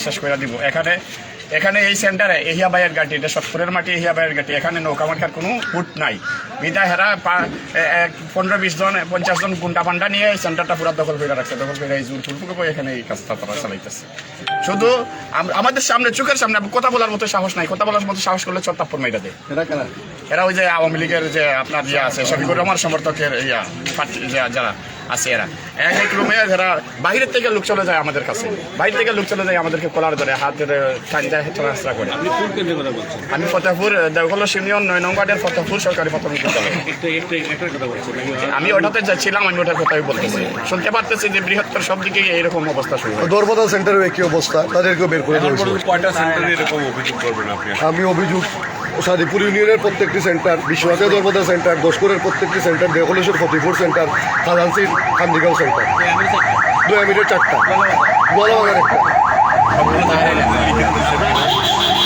শেষ করে দিব। এখানে এই সেন্টারে এহিয়া বাইয়ের গাড়ি, এটা সত্তরের মাটি এহিয়া বাইয়ের গাড়ি, এখানে নৌকা মার্কার কোনো ফুট নাই। বিদায় হেরা 15-20 জন 50 জন গুন্ডা পান্ডা নিয়ে এই সেন্টারটা পুরো দখল করে রাখছে। দখল করে এই জোর ফুলপুকে করে এখানে এই কাজটা তারা চালাইতেছে। শুধু আমাদের সামনে, চোখের সামনে কথা বলার মতো সাহস নাই। কথা বলার মতো সাহস করলে চত্তাপ্পর মাইরা দেয়। এরা ওই যে আওয়ামী লীগের যে আপনার ইয়ে আছে, শফিকুর রহমান সমর্থকের যারা আছে, এরা এক রুমে যারা বাইরের থেকে লোক চলে যায় আমাদের কাছে, বাইরে থেকে লোক চলে যায় আমাদেরকে কলার ধরে হাত ধরে টাইনটা ট্রান্সফার করে। আমি ফতেহপুর দেওঘর ইউনিয়ন 9 নং ওয়ার্ডের ফতেহপুর সরকারি প্রাথমিক বিদ্যালয়। আমি ওটাতে যাচ্ছিলাম, আমি ওটার কথাই বলতেছি। শুনতে পারতেছি যে বৃহত্তর সব দিকে এইরকম অবস্থা শুরু। দরবদা সেন্টারের একই অবস্থা, তাদেরকেও বের করে দিয়েছে। আমি অভিযোগ সাদিপুর ইউনিয়নের প্রত্যেকটি সেন্টার, বিশ্বনাথে দরবদা সেন্টার, দশকরের প্রত্যেকটি সেন্টার, দেওঘলেশ্বর ফতেপুর সেন্টার, খাজানসির খান্দিগাঁও সেন্টার, 2 আমিরের 4টা, গোয়ালাবাগার 1টা।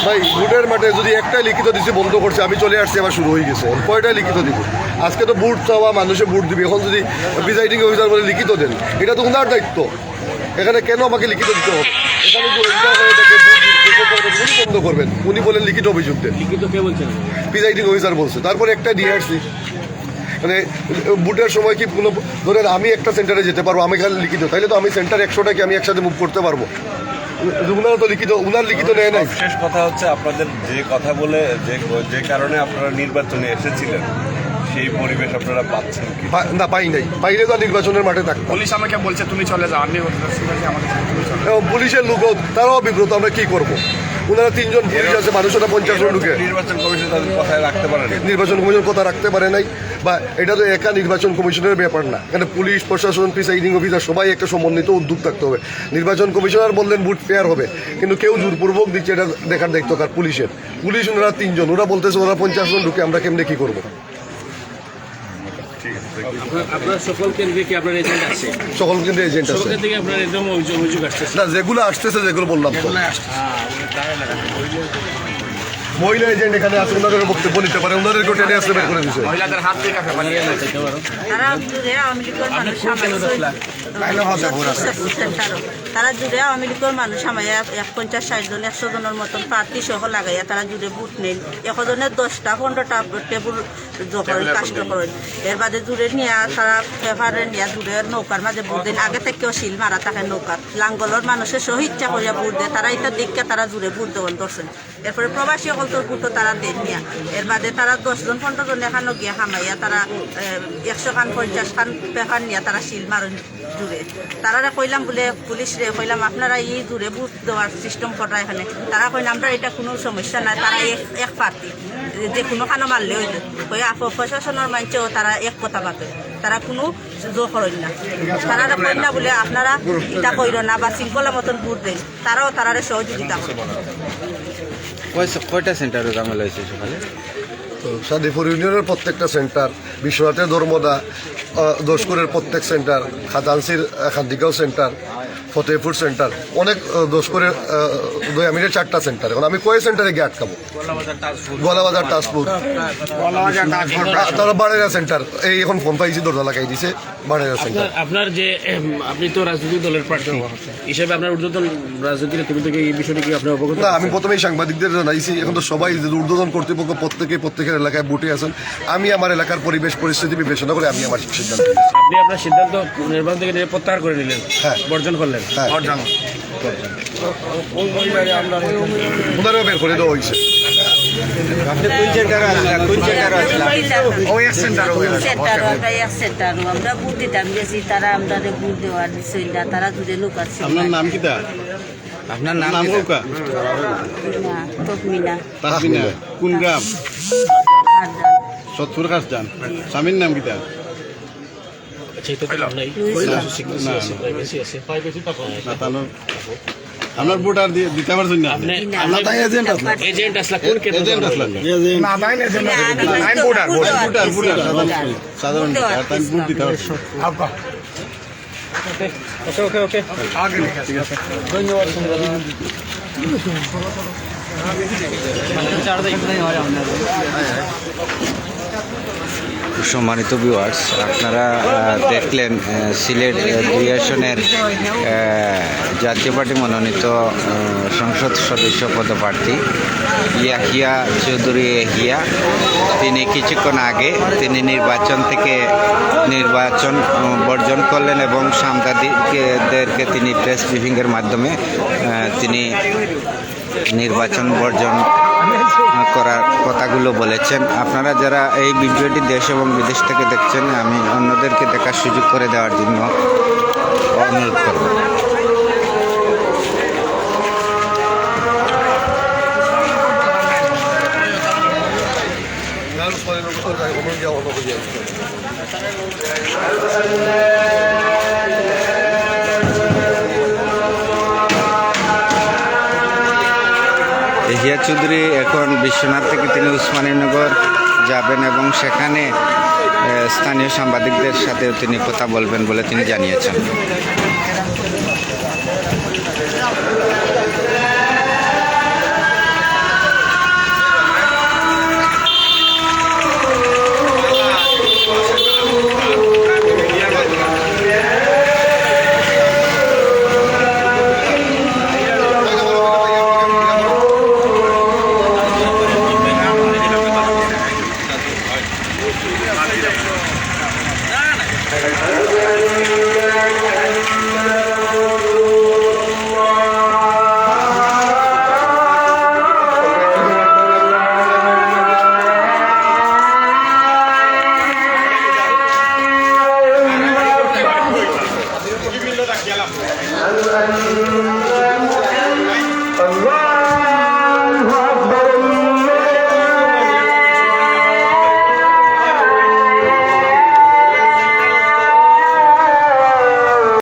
ভাই ভোটের মাঠে যদি একটা লিখিত দিছি বন্ধ করছে, আমি চলে আসছি, আবার শুরু হয়ে গেছে। কয়টা লিখিত দিব? আজকে তো ভোট চাওয়া, মানুষে ভোট দিবে। এখন যদি প্রিজাইডিং অফিসার বলে লিখিত দেন, এটা তো ওনার দায়িত্ব। এখানে কেন আমাকে লিখিত দিতে হবে? এখানে উনি বন্ধ করবেন, উনি বলেন লিখিত অভিযোগ দেন। প্রিজাইডিং অফিসার বলছে, তারপরে একটা দিয়ে আসছি। মানে ভোটের সময় কি কোনো ধরেন আমি একটা সেন্টারে যেতে পারবো, আমি খালি লিখিত, তাইলে তো আমি সেন্টার 100টাকে আমি একসাথে মুভ করতে পারবো। উনারা তো লিখিত, উনার লিখিত নেয় নাই। শেষ কথা হচ্ছে, আপনাদের যে কথা বলে যে কারণে আপনারা নির্বাচনে এসেছিলেন, সেই পরিবেশ আপনারা পাচ্ছেন কি? না, পাই নাই। পাইলে তো নির্বাচনের মাঠে থাকতাম। পুলিশ আমাকে বলছে তুমি চলে যাও, আমি পুলিশের লোক তারাও বিব্রত, আমরা কি করবো? ওনারা 3 জন পুলিশ আছে, মানুষেরা 50 জন ঢুকে। নির্বাচন কমিশন তাদের কথায় রাখতে পারে না, নির্বাচন কমিশন কথা রাখতে পারে নাই। বা এটা তো একা নির্বাচন কমিশনের ব্যাপার না, এখানে পুলিশ প্রশাসন, প্রিসাইডিং অফিসার সবাই একটা সমন্বিত উদ্যোগ থাকতে হবে। নির্বাচন কমিশনার বললেন ভোট ফেয়ার হবে, কিন্তু কেউ জোরপূর্বক দিচ্ছে, এটা দেখার দায়িত্ব কার? পুলিশের। পুলিশ ওনারা 3 জন, ওরা বলতেছে ওরা 50 জন ঢুকে, আমরা কেমনে কি করবো? আপনার সকল কেন্দ্রে কি আপনার এজেন্ট আছে? সকল কেন্দ্রে এজেন্ট আছে থেকে আপনার একদম অভিযোগ আসছে না? যেগুলো আসতেছে, যেগুলো বললাম তো, মহিলা এজেন্ট এখানে আছে, ওনাদের বক্তব্য নিতে পারে, ওনাদেরকেও টেনে আসতে বের করে দিচ্ছে। মহিলাদের হাত থেকে তারা জুড়ে আওয়ামী লীগের মানুষ আমায় 50-60 জন 100 জনের মতন প্রার্থী সহ লাগাইয়া তারা জুড়ে ভোট নেন। একজনের 10টা-15টা টেবুল করেন, কাষ্ট করেন। এর বাদে জুড়ে নিয়ে তারা পেপারে নিয়ে জুড়ে নৌকার মাঝে ভোট দেন। আগে থেকেও শিল মারা থাকে নৌকার, লাঙ্গলের মানুষের সহ ইচ্ছা করিয়া ভোট দেয়। তারা এটা দেখে তারা জুড়ে ভোট দেওয়ান ধরছেন। এরপরে প্রবাসী অকলতর ভোটও তারা দেন নিয়া। এর বাদে তারা 10 জন 15 জন এখানে গিয়ে হামাইয়া তারা 100 খান 50 খান পেপার নিয়ে তারা শিল মারেন জুড়ে। তারা কইলাম বলে পুলিশ রে কইলাম আপনারা এই জুড়ে ভোট দেওয়ার সিস্টেম করা এখানে। তারা কইলাম আমরা এটা কোনো সমস্যা নাই, তারা এক পার্টি, যে কোনো খানো মারলে হইল। কই প্রশাসনের মানছেও তারা এক কথা পাতে, তারা কোনো জো করেন না। তারা কই না বলে আপনারা এটা কইর না বা শৃঙ্খলা মতন ভোট দেন, তারাও তারা সহযোগিতা করে। কয়টা সেন্টারে ঝামেলা হয়েছে সকালে? সাদিপুর ইউনিয়নের প্রত্যেকটা সেন্টার, বিশ্বনাথের ধর্মদা, দশকরের প্রত্যেক সেন্টার, খাজানসির খান্দিগাঁও সেন্টার, ফতেপুর সেন্টার, অনেক দশকরের 2 আমিরের 4টা সেন্টার। এখন আমি কয় সেন্টারে গিয়ে আটকাবো? গোয়ালাবাজার, তাজপুর, তারা বাড়েরা সেন্টার। এই এখন ফোন পাইছি, দরজা লাগাই দিছে বাড়েরা সেন্টার। আপনার যে আপনি তো রাজনৈতিক দলের প্রার্থী হিসেবে আপনার ঊর্ধ্বতন রাজনৈতিক নেতৃত্ব থেকে এই বিষয়টি কি আপনি অবগত? না, আমি প্রথমেই সাংবাদিকদের জানাইছি। এখন তো সবাই ঊর্ধ্বতন কর্তৃপক্ষ প্রত্যেকের এলাকায় বুটে আছেন। আমি আমার এলাকার পরিবেশ পরিস্থিতি বিবেচনা করে আমি আমার সিদ্ধান্ত নিয়েছি। আপনি আপনার সিদ্ধান্ত নির্বাচন থেকে প্রত্যাহার করে নিলেন, হ্যাঁ, বর্জন করলেন। হ্যাঁ, ওনারাও বের করে দেওয়া হয়েছে। আমরা ভোট দিতাম গেছি, তারা আমাদের ভোট দেওয়ার বিষয় না, তারা দূরে লোক আছে। আপনার নাম কি? আপনার নাম তকমিনা। কোন গ্রাম? সত্তর কাজ যান। স্বামীর নাম কি? আপনার ভোট আর দিতে পারছেন না? এজেন্ট আসলা কোন কেন্দ্র? সাধারণ ভোট দিতে পারছেন। ওকে ঠিক আছে, ধন্যবাদ। সম্মানিত ভিউয়ার্স, আপনারা দেখলেন সিলেট 2 আসনের জাতীয় পার্টি মনোনীত সংসদ সদস্য পদপ্রার্থী ইয়াহিয়া চৌধুরী ইয়াহিয়া। তিনি কিছুক্ষণ আগে নির্বাচন বর্জন করলেন এবং সাংবাদিকদেরকে তিনি প্রেস ব্রিফিংয়ের মাধ্যমে তিনি নির্বাচন বর্জন করার কথাগুলো বলেছেন। আপনারা যারা এই ভিডিওটি দেশ এবং বিদেশ থেকে দেখছেন, আমি অন্যদেরকে দেখার সুযোগ করে দেওয়ার জন্য অনুরোধ করব। ইয়াহিয়া চৌধুরী এখন বিশ্বনাথ থেকে তিনি উসমানীনগর যাবেন এবং সেখানে স্থানীয় সাংবাদিকদের সাথেও তিনি কথা বলবেন বলে তিনি জানিয়েছেন। Allah